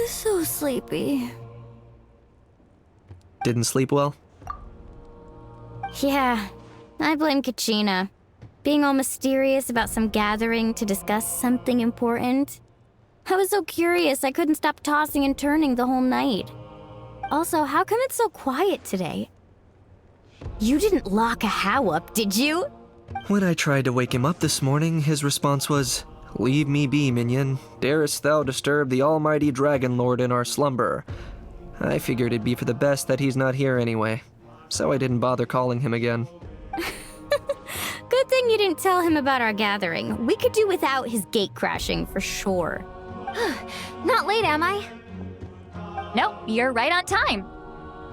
So sleepy. Didn't sleep well? Yeah, I blame Kachina. Being all mysterious about some gathering to discuss something important. I was so curious I couldn't stop tossing and turning the whole night. Also, how come it's so quiet today? You didn't lock a How up, did you? When I tried to wake him up this morning, his response was, "Leave me be, minion. Darest thou disturb the almighty Dragon Lord in our slumber?" I figured it'd be for the best that he's not here anyway, so I didn't bother calling him again. Good thing you didn't tell him about our gathering. We could do without his gate crashing for sure. Not late, am I? Nope, you're right on time.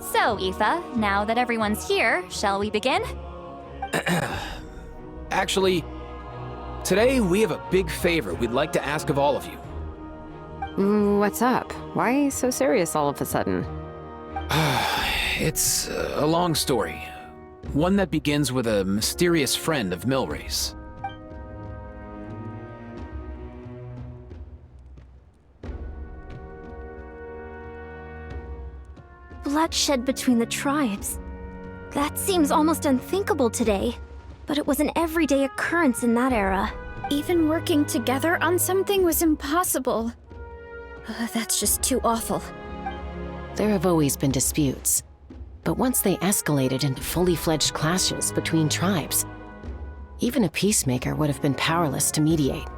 So, Aoife, now that everyone's here, shall we begin? Actually, today we have a big favor we'd like to ask of all of you. What's up? Why so serious all of a sudden? It's a long story. One that begins with a mysterious friend of Milray's. Bloodshed between the tribes. That seems almost unthinkable today, but it was an everyday occurrence in that era. Even working together on something was impossible. That's just too awful. There have always been disputes, but once they escalated into fully fledged clashes between tribes, even a peacemaker would have been powerless to mediate.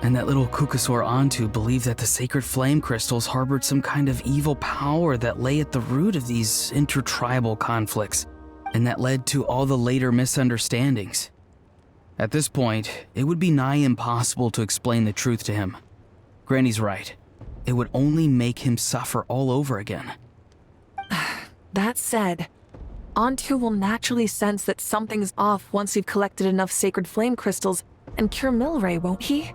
And that little Kukasaur Antu believed that the sacred flame crystals harbored some kind of evil power that lay at the root of these intertribal conflicts, and that led to all the later misunderstandings. At this point, it would be nigh impossible to explain the truth to him. Granny's right. It would only make him suffer all over again. That said, Antu will naturally sense that something's off once we've collected enough sacred flame crystals and cure Milray, won't he?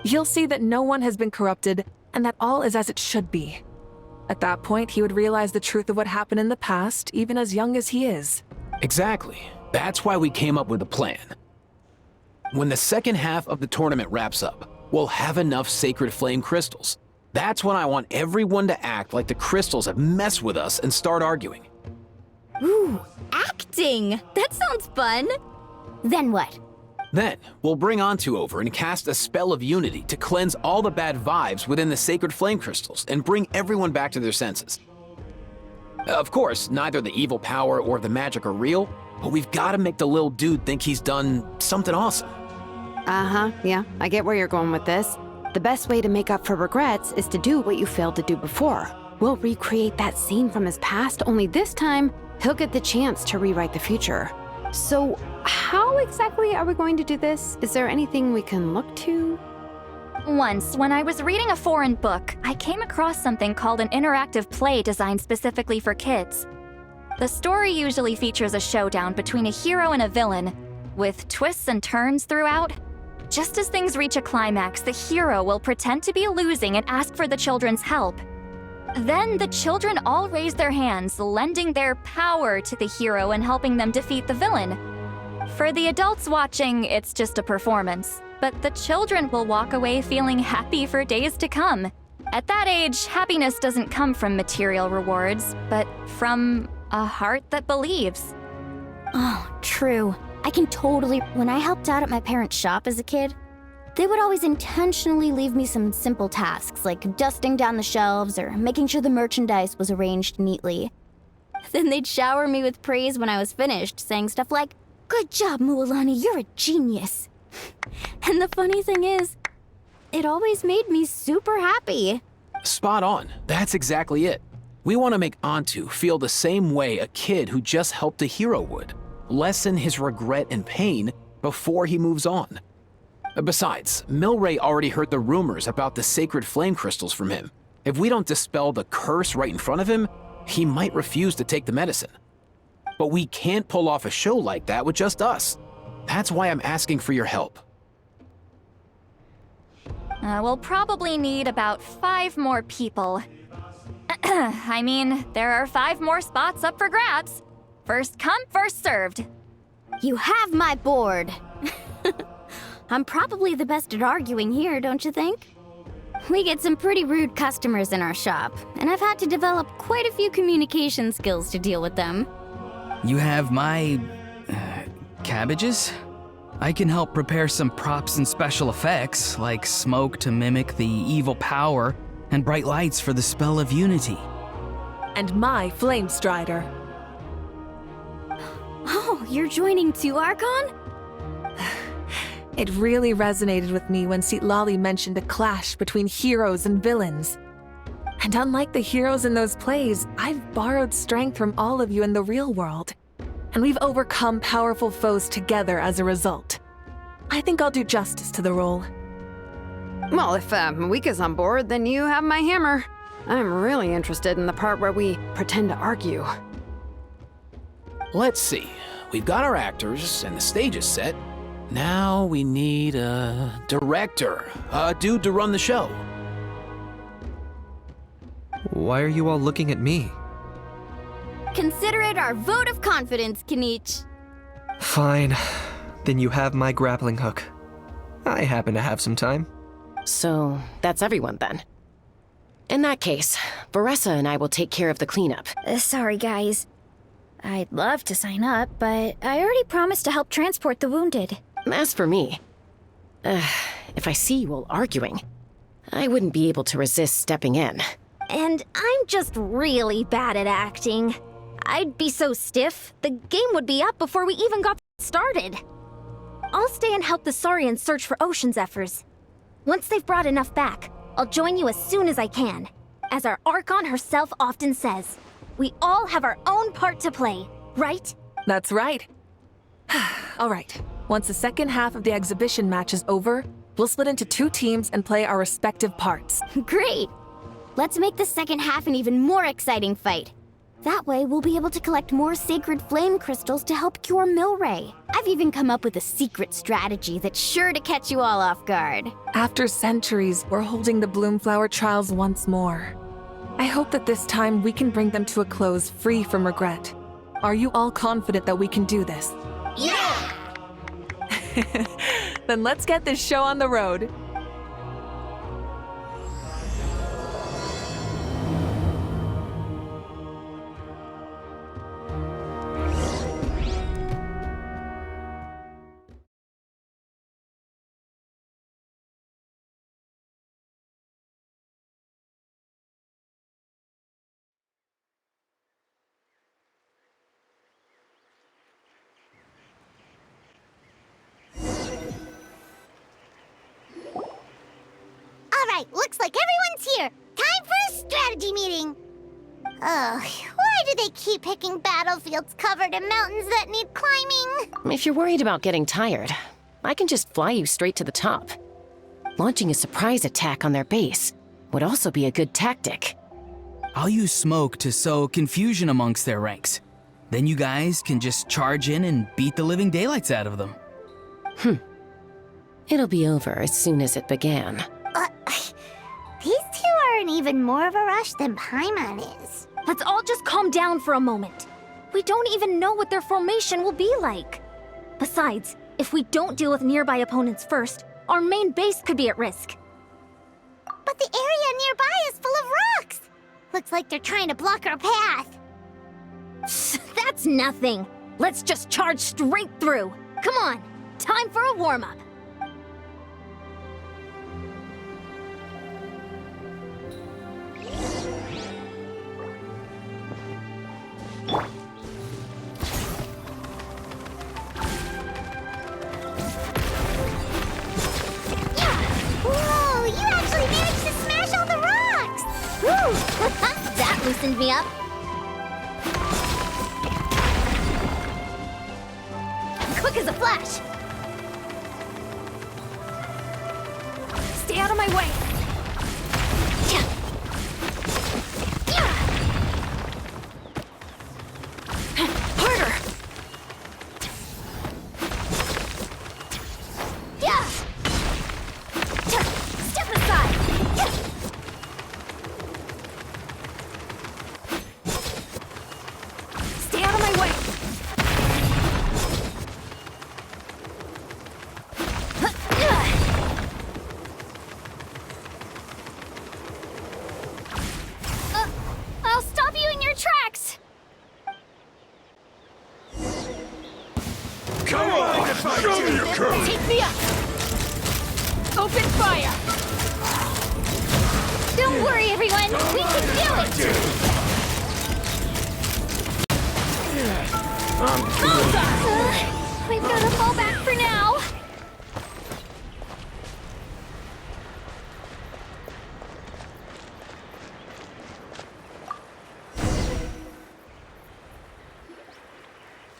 He'll see that no one has been corrupted and that all is as it should be. At that point, he would realize the truth of what happened in the past, even as young as he is. Exactly. That's why we came up with a plan. When the second half of the tournament wraps up, we'll have enough sacred flame crystals. That's when I want everyone to act like the crystals have messed with us and start arguing. Ooh, acting! That sounds fun! Then what? Then, we'll bring Antu over and cast a spell of unity to cleanse all the bad vibes within the sacred flame crystals and bring everyone back to their senses. Of course, neither the evil power or the magic are real, but we've got to make the little dude think he's done something awesome. Yeah, I get where you're going with this. The best way to make up for regrets is to do what you failed to do before. We'll recreate that scene from his past, only this time, he'll get the chance to rewrite the future. So, how exactly are we going to do this? Is there anything we can look to? Once, when I was reading a foreign book, I came across something called an interactive play designed specifically for kids. The story usually features a showdown between a hero and a villain, with twists and turns throughout. Just as things reach a climax, the hero will pretend to be losing and ask for the children's help. Then the children all raise their hands, lending their power to the hero and helping them defeat the villain. For the adults watching, it's just a performance, but the children will walk away feeling happy for days to come. At that age, happiness doesn't come from material rewards, but from a heart that believes. Oh, true. I can totally... When I helped out at my parents' shop as a kid, they would always intentionally leave me some simple tasks, like dusting down the shelves or making sure the merchandise was arranged neatly. Then they'd shower me with praise when I was finished, saying stuff like, "Good job, Mualani, you're a genius." And the funny thing is, it always made me super happy. Spot on. That's exactly it. We want to make Antu feel the same way a kid who just helped a hero would. Lessen his regret and pain before he moves on. Besides, Milray already heard the rumors about the sacred flame crystals from him. If we don't dispel the curse right in front of him, he might refuse to take the medicine. But we can't pull off a show like that with just us. That's why I'm asking for your help. We'll probably need about 5 more people. I mean, there are 5 more spots up for grabs. First come, first served. You have my board. I'm probably the best at arguing here, don't you think? We get some pretty rude customers in our shop, and I've had to develop quite a few communication skills to deal with them. You have my... cabbages? I can help prepare some props and special effects, like smoke to mimic the evil power, and bright lights for the spell of unity. And my flame strider. Oh, you're joining too, Archon? It really resonated with me when Citlali mentioned a clash between heroes and villains. And unlike the heroes in those plays, I've borrowed strength from all of you in the real world. And we've overcome powerful foes together as a result. I think I'll do justice to the role. Well, if Mawika's on board, then you have my hammer. I'm really interested in the part where we pretend to argue. Let's see. We've got our actors and the stage is set. Now we need a director, a dude to run the show. Why are you all looking at me? Consider it our vote of confidence, Kanich. Fine. Then you have my grappling hook. I happen to have some time. So, that's everyone then. In that case, Varessa and I will take care of the cleanup. Sorry, guys. I'd love to sign up, but I already promised to help transport the wounded. As for me, if I see you all arguing, I wouldn't be able to resist stepping in. And I'm just really bad at acting. I'd be so stiff, the game would be up before we even got started. I'll stay and help the Saurians search for Ocean Zephyrs. Once they've brought enough back, I'll join you as soon as I can. As our Archon herself often says, we all have our own part to play, right? That's right. All right. Once the second half of the exhibition match is over, we'll split into 2 teams and play our respective parts. Great! Let's make the second half an even more exciting fight. That way, we'll be able to collect more sacred flame crystals to help cure Milray. I've even come up with a secret strategy that's sure to catch you all off guard. After centuries, we're holding the Bloomflower trials once more. I hope that this time we can bring them to a close free from regret. Are you all confident that we can do this? Yeah! Then let's get this show on the road. Alright, looks like everyone's here. Time for a strategy meeting. Ugh, why do they keep picking battlefields covered in mountains that need climbing? If you're worried about getting tired, I can just fly you straight to the top. Launching a surprise attack on their base would also be a good tactic. I'll use smoke to sow confusion amongst their ranks. Then you guys can just charge in and beat the living daylights out of them. It'll be over as soon as it began. These two are in even more of a rush than Paimon is. Let's all just calm down for a moment. We don't even know what their formation will be like. Besides, if we don't deal with nearby opponents first, our main base could be at risk. But the area nearby is full of rocks. Looks like they're trying to block our path. That's nothing. Let's just charge straight through. Come on, time for a warm-up. Whoa, you actually managed to smash all the rocks! Woo! That loosened me up. Quick as a flash. Stay out of my way! Harder! Step aside. Stay out of my way! I'll stop you in your tracks. Come on! Show me your code! Take me up! Open fire! Don't worry, everyone. We can do it. We've got to fall back for now.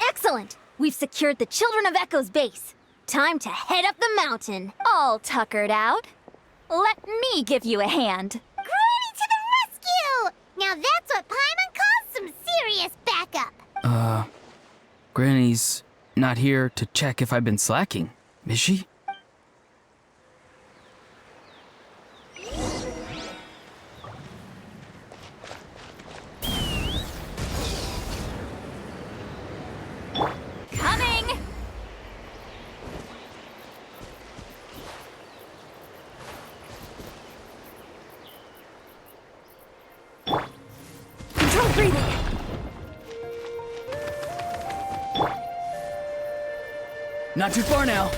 Excellent. We've secured the Children of Echo's base. Time to head up the mountain. All tuckered out. Let me give you a hand. Granny to the rescue! Now that's what Paimon calls some serious backup. Granny's not here to check if I've been slacking, is she? Coming! Control breathing! Not too far now.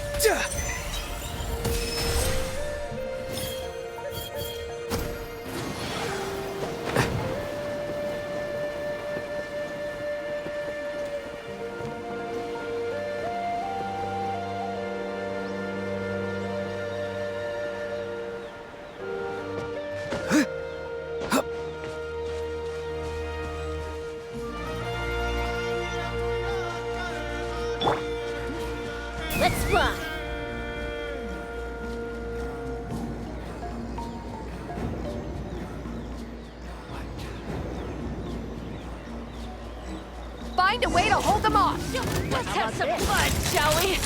Let's fly. Find a way to hold them off! Let's have some fun, shall we?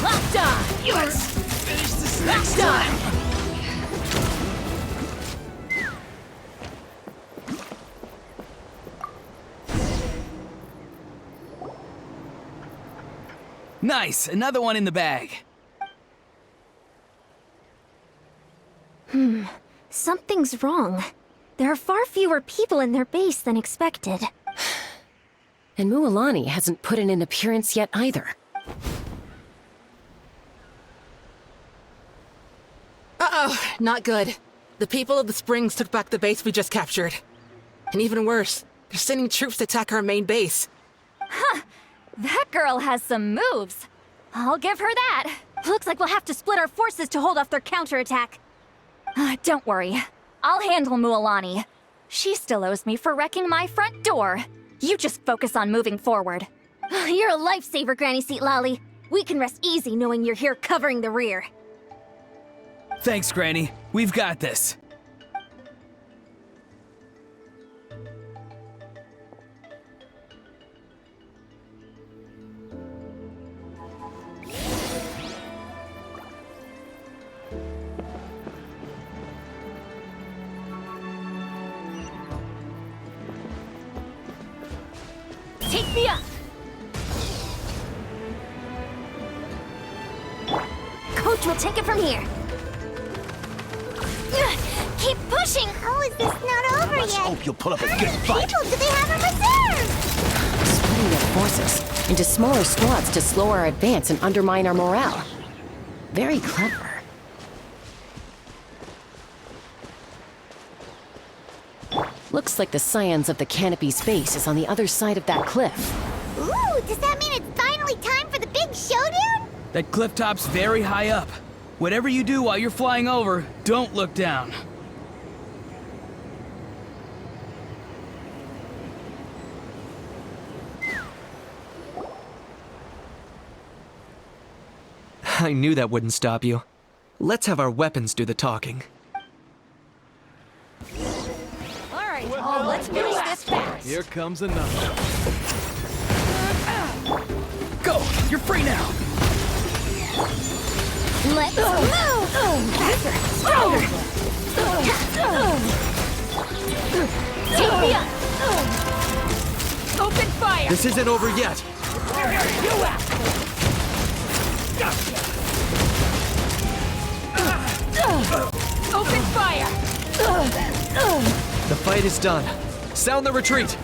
Locked on! Let's finish this next Locked time. on! Nice, another one in the bag. Something's wrong. There are far fewer people in their base than expected. And Mualani hasn't put in an appearance yet either. Uh-oh, not good. The people of the Springs took back the base we just captured. And even worse, they're sending troops to attack our main base. That girl has some moves. I'll give her that. Looks like we'll have to split our forces to hold off their counterattack. Don't worry. I'll handle Mualani. She still owes me for wrecking my front door. You just focus on moving forward. You're a lifesaver, Granny Seat Lolly. We can rest easy knowing you're here covering the rear. Thanks, Granny. We've got this. Take me up! Coach will take it from here. Keep pushing! How is this not over Let's yet? hope you'll put up a How good many fight. people do they have in reserve? Splitting their forces into smaller squads to slow our advance and undermine our morale. Very clever. Looks like the Scions of the Canopy's base is on the other side of that cliff. Ooh, does that mean it's finally time for the big showdown? That cliff top's very high up. Whatever you do while you're flying over, don't look down. I knew that wouldn't stop you. Let's have our weapons do the talking. Let's finish this fast. Here comes another. Go! You're free now! Let's move! Faster! Stronger! Teyvat! Open fire! This isn't over yet. Open fire! The fight is done. Sound the retreat!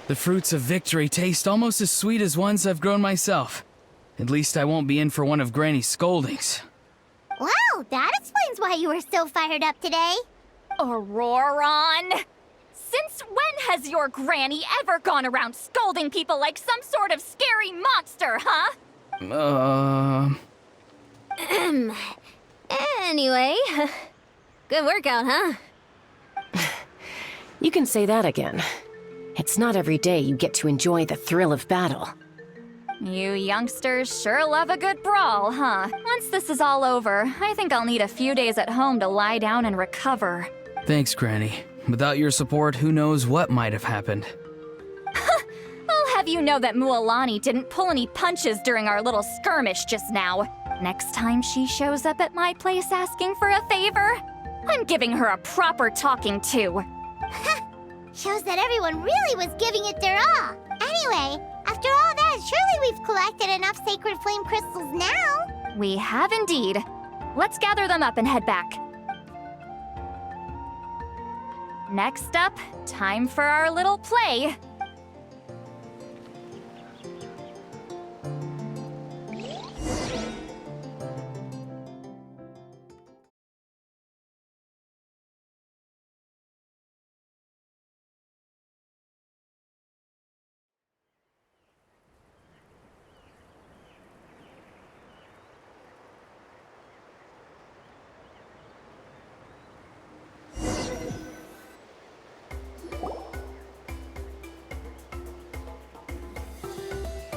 The fruits of victory taste almost as sweet as ones I've grown myself. At least I won't be in for one of Granny's scoldings. Wow, that explains why you were so fired up today. Auroron! Since when has your granny ever gone around scolding people like some sort of scary monster, huh? Anyway, good workout, huh? You can say that again. It's not every day you get to enjoy the thrill of battle. You youngsters sure love a good brawl, huh? Once this is all over, I think I'll need a few days at home to lie down and recover. Thanks, Granny. Without your support, who knows what might have happened. I'll have you know that Mualani didn't pull any punches during our little skirmish just now. Next time she shows up at my place asking for a favor, I'm giving her a proper talking to. Shows that everyone really was giving it their all. Anyway, after all that, surely we've collected enough sacred flame crystals now. We have indeed. Let's gather them up and head back. Next up, time for our little play.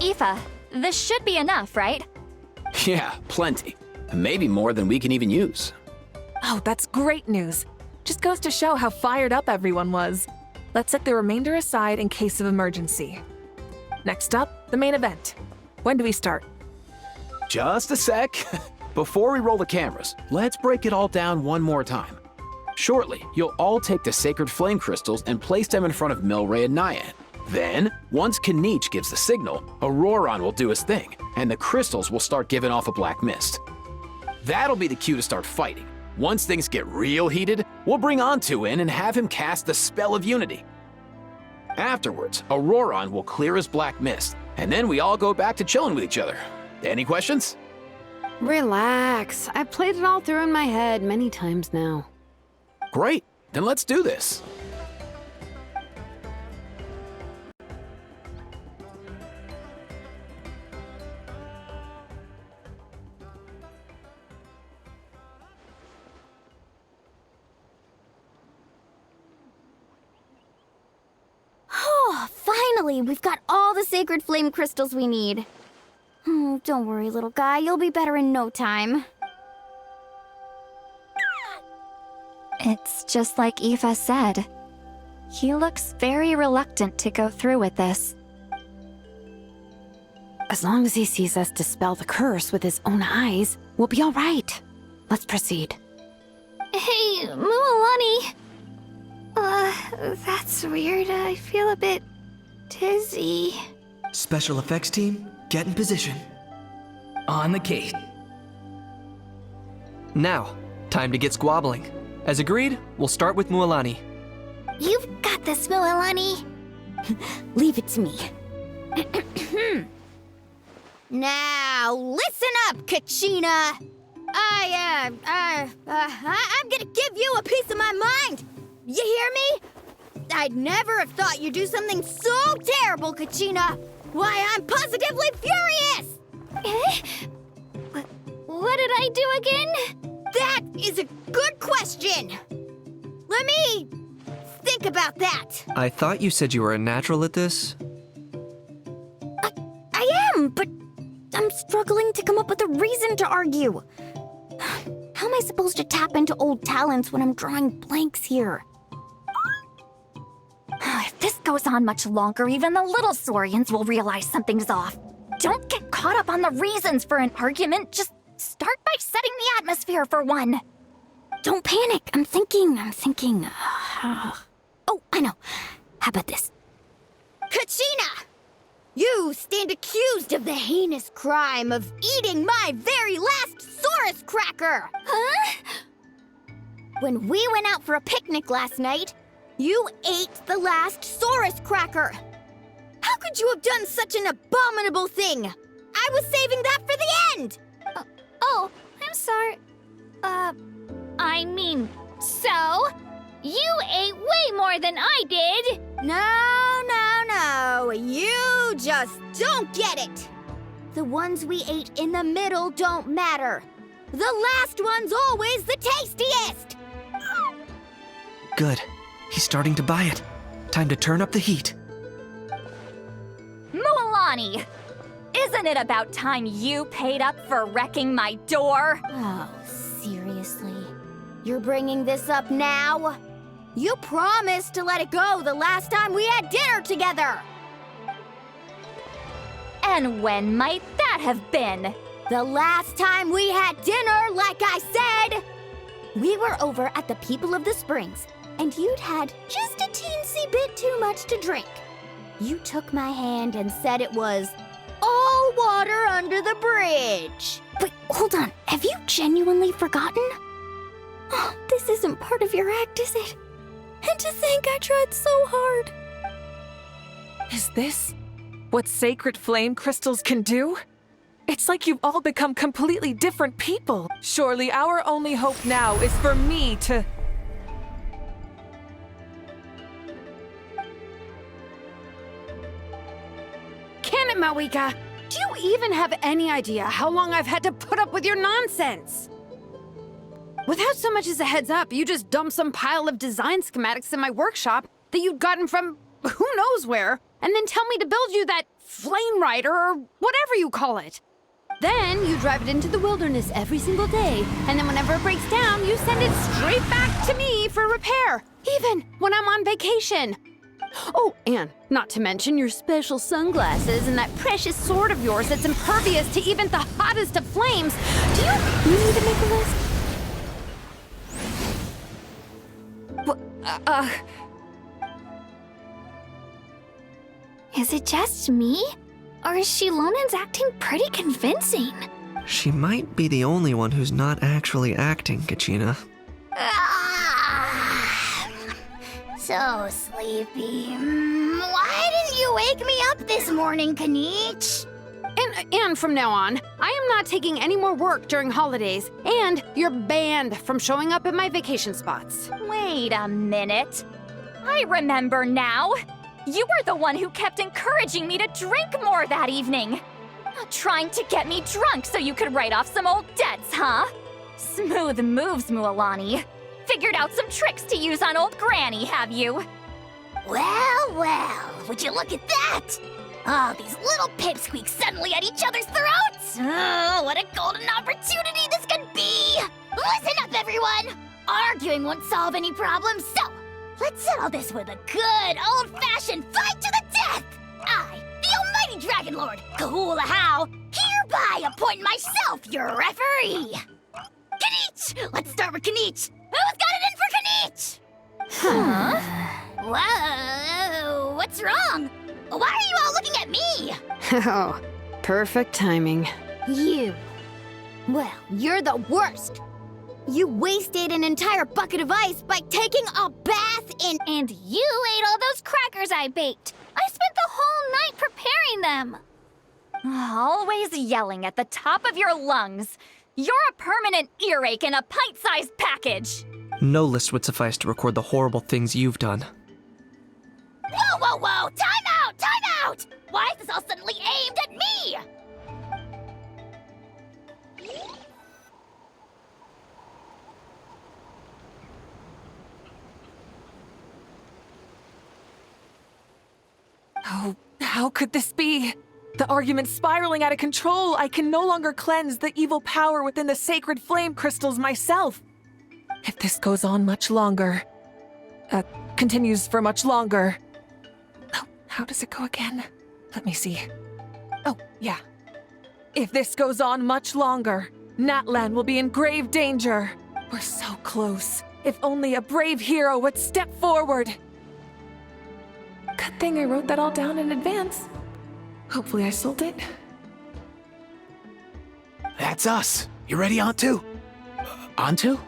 Aoife, this should be enough, right? Yeah, plenty. Maybe more than we can even use. Oh, that's great news. Just goes to show how fired up everyone was. Let's set the remainder aside in case of emergency. Next up, the main event. When do we start? Just a sec. Before we roll the cameras, let's break it all down one more time. Shortly, you'll all take the sacred flame crystals and place them in front of Milray and Nyan. Then, once Kanich gives the signal, Auroron will do his thing, and the crystals will start giving off a black mist. That'll be the cue to start fighting. Once things get real heated, we'll bring Antu in and have him cast the Spell of Unity. Afterwards, Auroron will clear his black mist, and then we all go back to chilling with each other. Any questions? Relax. I've played it all through in my head many times now. Great, then let's do this. Oh, finally! We've got all the sacred flame crystals we need. Oh, don't worry, little guy. You'll be better in no time. It's just like Aoife said. He looks very reluctant to go through with this. As long as he sees us dispel the curse with his own eyes, we'll be all right. Let's proceed. Hey, Mualani. That's weird. I feel a bit dizzy. Special effects team, get in position. On the case. Now, time to get squabbling. As agreed, we'll start with Mualani. You've got this, Mualani. Leave it to me. Now, listen up, Kachina. I'm gonna give you a piece of my mind. You hear me? I'd never have thought you'd do something so terrible, Kachina. why I'm positively furious! What did I do again? That is a good question. Let me think about that. I thought you said you were a natural at this. I am, but I'm struggling to come up with a reason to argue. How am I supposed to tap into old talents when I'm drawing blanks here? If this goes on much longer, even the little Saurians will realize something's off. Don't get caught up on the reasons for an argument. Just start by setting the atmosphere for one. Don't panic. I'm thinking. Oh, I know. How about this? Kachina! You stand accused of the heinous crime of eating my very last Saurus cracker! Huh? When we went out for a picnic last night, you ate the last Saurus cracker! How could you have done such an abominable thing? I was saving that for the end! Oh, I'm sorry. I mean, so? You ate way more than I did! No. You just don't get it! The ones we ate in the middle don't matter. The last one's always the tastiest! Good. He's starting to buy it. Time to turn up the heat. Mualani! Isn't it about time you paid up for wrecking my door? Oh, seriously? You're bringing this up now? You promised to let it go the last time we had dinner together! And when might that have been? The last time we had dinner, like I said! We were over at the People of the Springs, and you'd had just a teensy bit too much to drink. You took my hand and said it was all water under the bridge. Wait, hold on. Have you genuinely forgotten? Oh, this isn't part of your act, is it? And to think I tried so hard. Is this what sacred flame crystals can do? It's like you've all become completely different people. Surely our only hope now is for me to... Can it, Mawika? Do you even have any idea how long I've had to put up with your nonsense? Without so much as a heads up, you just dumped some pile of design schematics in my workshop that you'd gotten from who knows where, and then tell me to build you that flame rider or whatever you call it. Then you drive it into the wilderness every single day, and then whenever it breaks down, you send it straight back to me for repair, even when I'm on vacation. Oh, and not to mention your special sunglasses and that precious sword of yours that's impervious to even the hottest of flames. Do you need me to make a list? Is it just me? Or is Shilonen's acting pretty convincing? She might be the only one who's not actually acting, Kachina. So sleepy. Why didn't you wake me up this morning, Kanich? And from now on, I am not taking any more work during holidays, and you're banned from showing up at my vacation spots. Wait a minute. I remember now. You were the one who kept encouraging me to drink more that evening. Trying to get me drunk so you could write off some old debts, huh? Smooth moves, Mualani. Figured out some tricks to use on old Granny, have you? Well, would you look at that? Oh, these little pipsqueaks suddenly at each other's throats? Oh, what a golden opportunity this could be! Listen up, everyone! Arguing won't solve any problems, so let's settle this with a good, old-fashioned fight to the death! I, the almighty Dragon Lord, Kahula-How, hereby appoint myself your referee! Kanich! Let's start with Kanich! Who's got it in for Kanich? Huh? Whoa, what's wrong? Why are you all looking at me? Oh, perfect timing. You. Well, you're the worst. You wasted an entire bucket of ice by taking a bath in... And you ate all those crackers I baked. I spent the whole night preparing them. Always yelling at the top of your lungs. You're a permanent earache in a pint-sized package. No list would suffice to record the horrible things you've done. Whoa! Time out! Why is this all suddenly aimed at me? Oh, how could this be? The argument's spiraling out of control. I can no longer cleanse the evil power within the sacred flame crystals myself. If this goes on much longer, continues for much longer. Oh, how does it go again? Let me see. Oh, yeah. If this goes on much longer, Natlan will be in grave danger. We're so close. If only a brave hero would step forward. Good thing I wrote that all down in advance. Hopefully I sold it. That's us. You ready, Antu? Antu?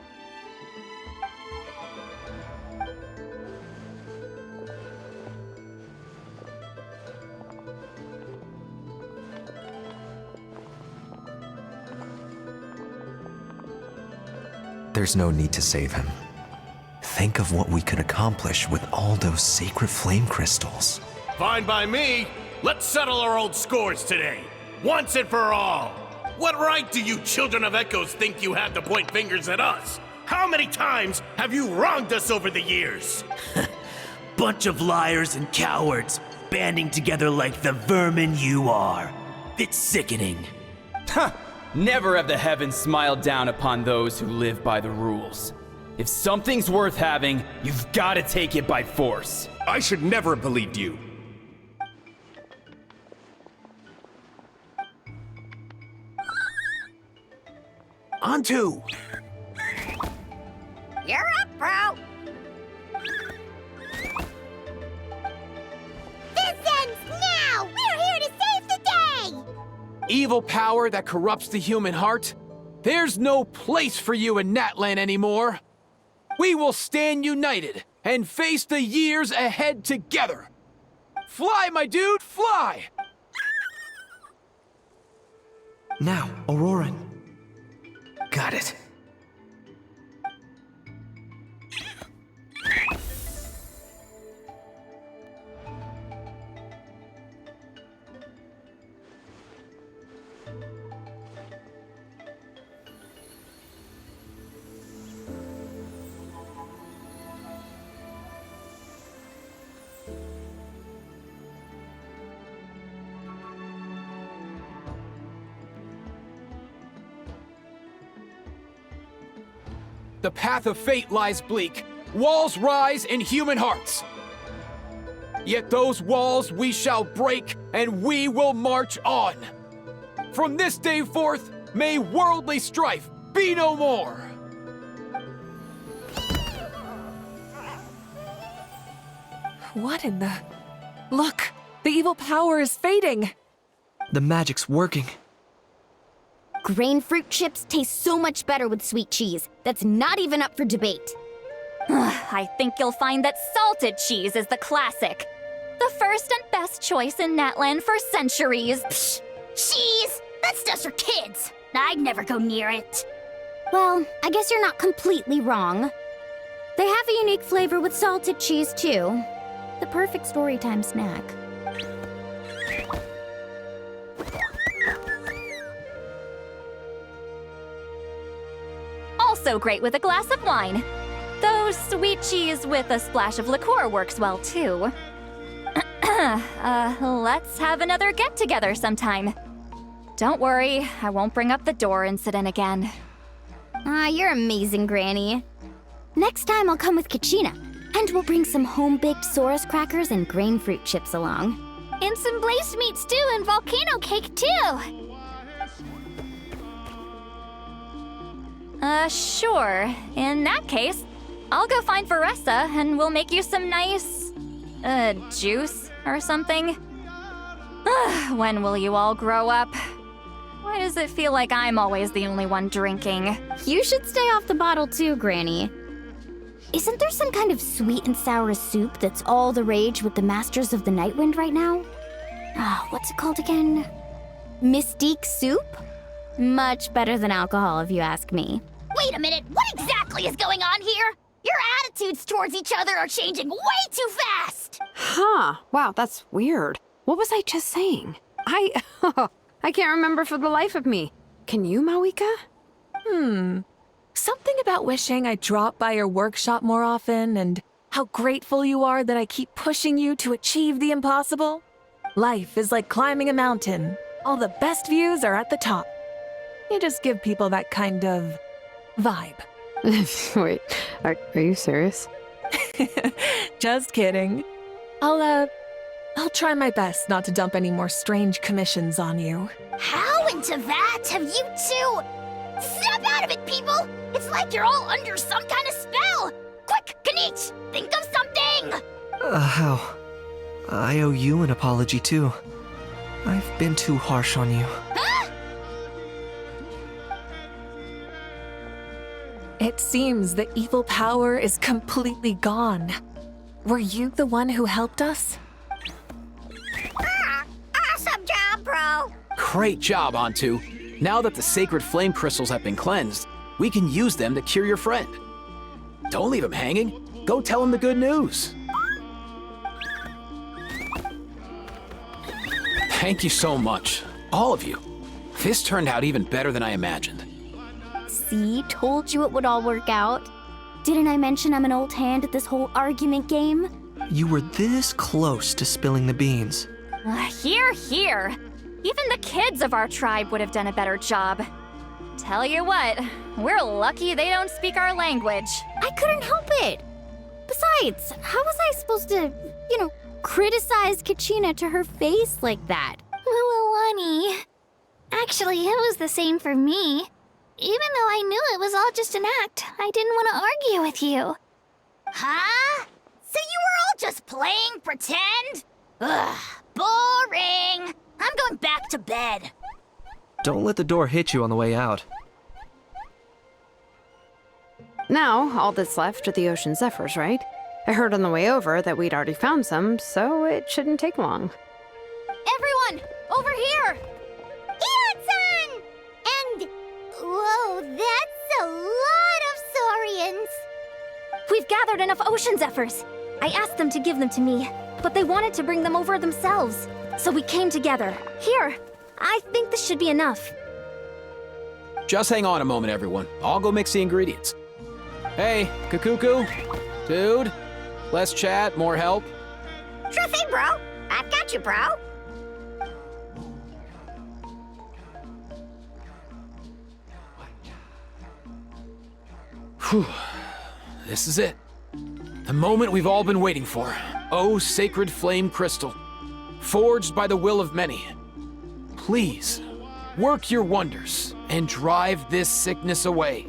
There's no need to save him. Think of what we could accomplish with all those sacred flame crystals. Fine by me. Let's settle our old scores today. Once and for all. What right do you children of Echoes think you have to point fingers at us? How many times have you wronged us over the years? Bunch of liars and cowards, banding together like the vermin you are. It's sickening. Ha! Never have the heavens smiled down upon those who live by the rules. If something's worth having, you've got to take it by force. I should never have believed you. Antu! You're up, bro! This ends now! We're here to save the day! Evil power that corrupts the human heart? There's no place for you in Natlan anymore. We will stand united and face the years ahead together. Fly, my dude, fly! Now, Auroran. Got it. The path of fate lies bleak. Walls rise in human hearts. Yet those walls we shall break, and we will march on. From this day forth, may worldly strife be no more. What in the... Look! The evil power is fading! The magic's working. Grain fruit chips taste so much better with sweet cheese. That's not even up for debate. I think you'll find that salted cheese is the classic. The first and best choice in Natlan for centuries. Psh, cheese! That stuff's for kids. I'd never go near it. Well, I guess you're not completely wrong. They have a unique flavor with salted cheese, too. The perfect storytime snack. Also great with a glass of wine. Though sweet cheese with a splash of liqueur works well, too. Let's have another get-together sometime. Don't worry, I won't bring up the door incident again. You're amazing, Granny. Next time I'll come with Kachina, and we'll bring some home-baked Saurus crackers and grain fruit chips along. And some blaze meat stew and volcano cake, too! Sure. In that case, I'll go find Varessa and we'll make you some nice, juice or something. When will you all grow up? Why does it feel like I'm always the only one drinking? You should stay off the bottle too, Granny. Isn't there some kind of sweet and sour soup that's all the rage with the Masters of the Nightwind right now? What's it called again? Mystique soup? Much better than alcohol, if you ask me. Wait a minute, what exactly is going on here? Your attitudes towards each other are changing way too fast! Huh. Wow, that's weird. What was I just saying? I can't remember for the life of me. Can you, Mawika? Something about wishing I dropped by your workshop more often and how grateful you are that I keep pushing you to achieve the impossible. Life is like climbing a mountain. All the best views are at the top. You just give people that kind of vibe. Wait, are you serious? Just kidding. I'll try my best not to dump any more strange commissions on you. How in Teyvat have you two? Snap out of it, people! It's like you're all under some kind of spell! Quick, Kanich, think of something! How? I owe you an apology too. I've been too harsh on you. Huh? It seems the evil power is completely gone. Were you the one who helped us? Awesome job, bro! Great job, Antu. Now that the sacred flame crystals have been cleansed, we can use them to cure your friend. Don't leave him hanging. Go tell him the good news. Thank you so much, all of you. This turned out even better than I imagined. See, told you it would all work out. Didn't I mention I'm an old hand at this whole argument game? You were this close to spilling the beans. Hear, hear. Even the kids of our tribe would have done a better job. Tell you what, we're lucky they don't speak our language. I couldn't help it. Besides, how was I supposed to, criticize Kachina to her face like that? Lualani. Actually, it was the same for me. Even though I knew it was all just an act, I didn't want to argue with you. Huh? So you were all just playing pretend? Ugh, boring. I'm going back to bed. Don't let the door hit you on the way out. Now, all that's left are the ocean zephyrs, right? I heard on the way over that we'd already found some, so it shouldn't take long. Everyone, over here! Ian-san! And... whoa, that's a lot of saurians. We've gathered enough ocean zephyrs. I asked them to give them to me, but they wanted to bring them over themselves. So we came together. Here, I think this should be enough. Just hang on a moment, everyone. I'll go mix the ingredients. Hey, Kakuku, dude, less chat, more help. Sure thing, bro. I've got you, bro. Whew. This is it. The moment we've all been waiting for. Oh, sacred flame crystal, forged by the will of many. Please, work your wonders and drive this sickness away.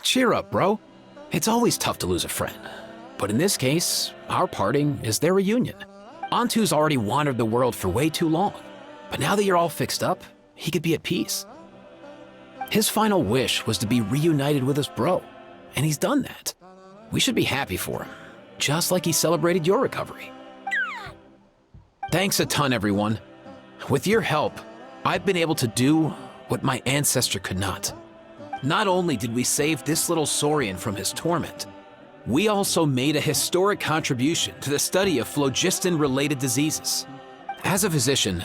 Cheer up, bro. It's always tough to lose a friend. But in this case, our parting is their reunion. Antu's already wandered the world for way too long. But now that you're all fixed up, he could be at peace. His final wish was to be reunited with his bro, and he's done that. We should be happy for him, just like he celebrated your recovery. Thanks a ton, everyone. With your help, I've been able to do what my ancestor could not. Not only did we save this little Saurian from his torment, we also made a historic contribution to the study of phlogiston-related diseases. As a physician,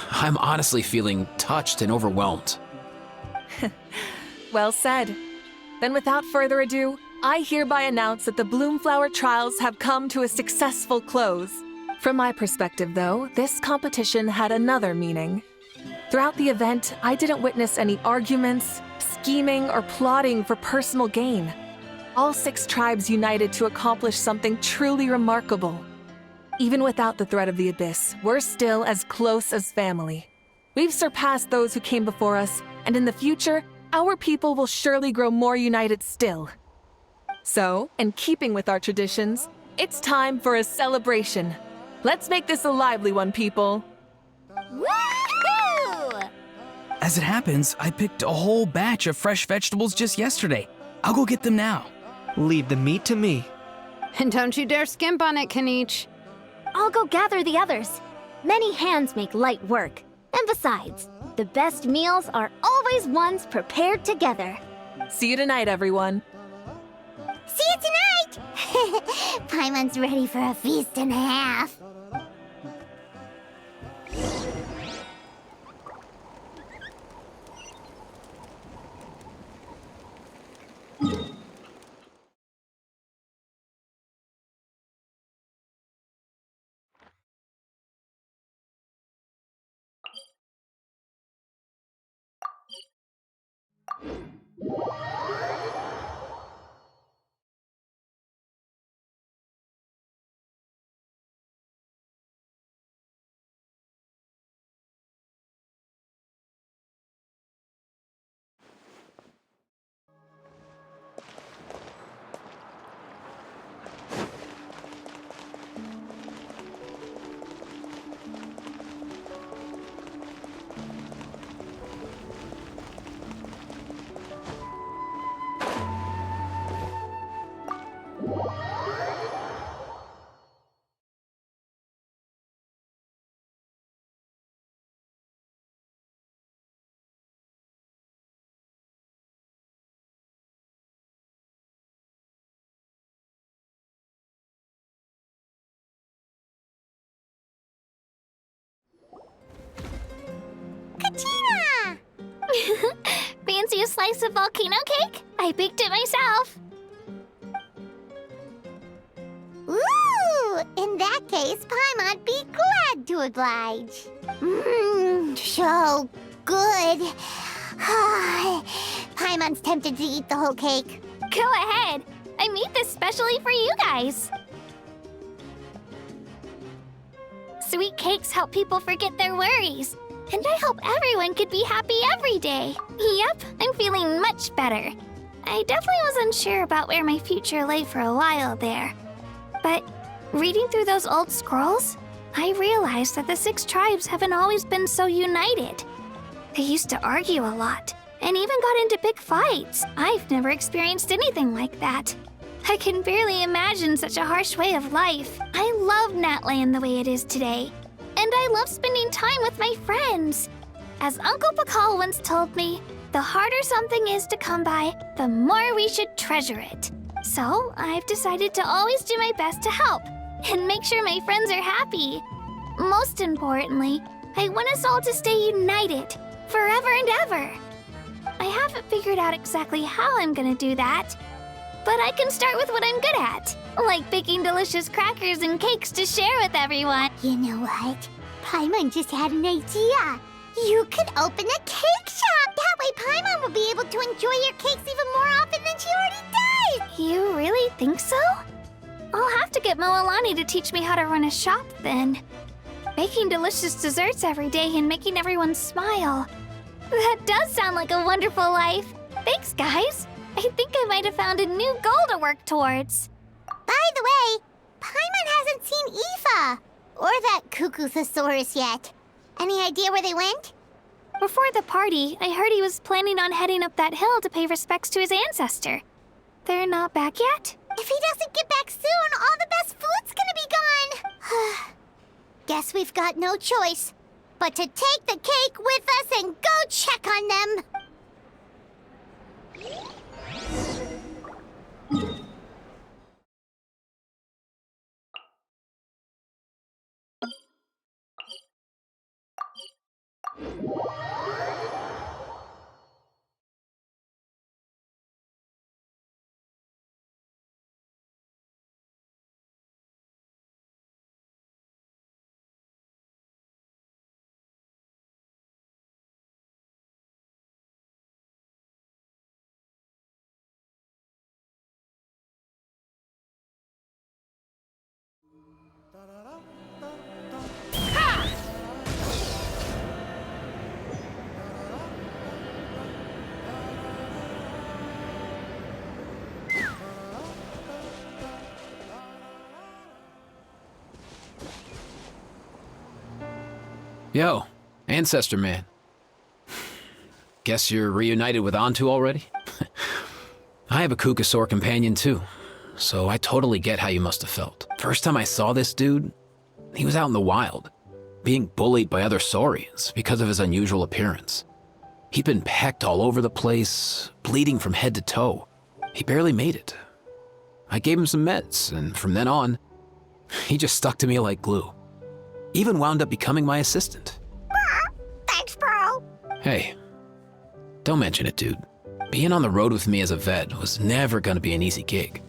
I'm honestly feeling touched and overwhelmed. Well said. Then without further ado, I hereby announce that the Bloomflower trials have come to a successful close. From my perspective, though, this competition had another meaning. Throughout the event, I didn't witness any arguments, scheming, or plotting for personal gain. All 6 tribes united to accomplish something truly remarkable. Even without the threat of the Abyss, we're still as close as family. We've surpassed those who came before us, and in the future, our people will surely grow more united still. So, in keeping with our traditions, it's time for a celebration. Let's make this a lively one, people. Woohoo! As it happens, I picked a whole batch of fresh vegetables just yesterday. I'll go get them now. Leave the meat to me. And don't you dare skimp on it, Kanich. I'll go gather the others. Many hands make light work. And besides, the best meals are always ones prepared together. See you tonight, everyone. See you tonight! Paimon's ready for a feast and a half. Katina! Fancy a slice of volcano cake? I baked it myself. Ooh! In that case, Paimon'd be glad to oblige. Mmm, so good. Paimon's tempted to eat the whole cake. Go ahead. I made this specially for you guys. Sweet cakes help people forget their worries. And I hope everyone could be happy every day. Yep, I'm feeling much better. I definitely was unsure about where my future lay for a while there. But reading through those old scrolls, I realized that the 6 tribes haven't always been so united. They used to argue a lot, and even got into big fights. I've never experienced anything like that. I can barely imagine such a harsh way of life. I love Natland the way it is today. And I love spending time with my friends. As Uncle Pakal once told me, the harder something is to come by, the more we should treasure it. So I've decided to always do my best to help and make sure my friends are happy. Most importantly, I want us all to stay united forever and ever. I haven't figured out exactly how I'm gonna do that, but I can start with what I'm good at, like baking delicious crackers and cakes to share with everyone. You know what? Paimon just had an idea. You could open a cake shop. That way Paimon will be able to enjoy your cakes even more often than she already does. You really think so? I'll have to get Moalani to teach me how to run a shop then. Baking delicious desserts every day and making everyone smile. That does sound like a wonderful life. Thanks, guys. I think I might have found a new goal to work towards. By the way, Paimon hasn't seen Aoife or that Cuckoo-thosaurus yet. Any idea where they went? Before the party, I heard he was planning on heading up that hill to pay respects to his ancestor. They're not back yet? If he doesn't get back soon, all the best food's gonna be gone. Guess we've got no choice but to take the cake with us and go check on them. Yo, Ancestor Man. Guess you're reunited with Antu already? I have a Cuckoosaur companion too, so I totally get how you must have felt. First time I saw this dude, he was out in the wild, being bullied by other saurians because of his unusual appearance. He'd been pecked all over the place, bleeding from head to toe. He barely made it. I gave him some meds, and from then on, he just stuck to me like glue. Even wound up becoming my assistant. Thanks, bro. Hey, don't mention it, dude. Being on the road with me as a vet was never gonna be an easy gig.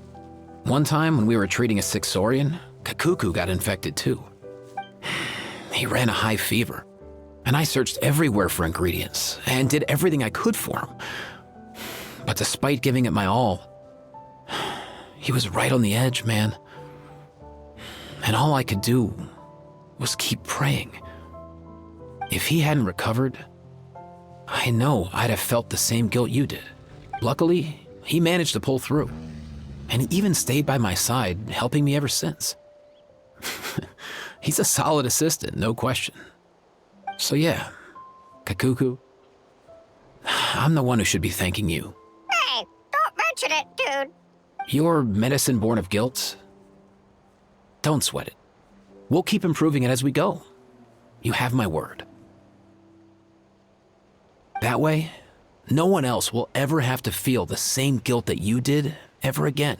One time when we were treating a sick saurian, Kakuku got infected too. He ran a high fever, and I searched everywhere for ingredients and did everything I could for him. But despite giving it my all, he was right on the edge, man. And all I could do was keep praying. If he hadn't recovered, I know I'd have felt the same guilt you did. Luckily, he managed to pull through, and he even stayed by my side, helping me ever since. He's a solid assistant, no question. So yeah, Kakuku, I'm the one who should be thanking you. Hey, don't mention it, dude. Your medicine born of guilt? Don't sweat it. We'll keep improving it as we go. You have my word. That way, no one else will ever have to feel the same guilt that you did ever again.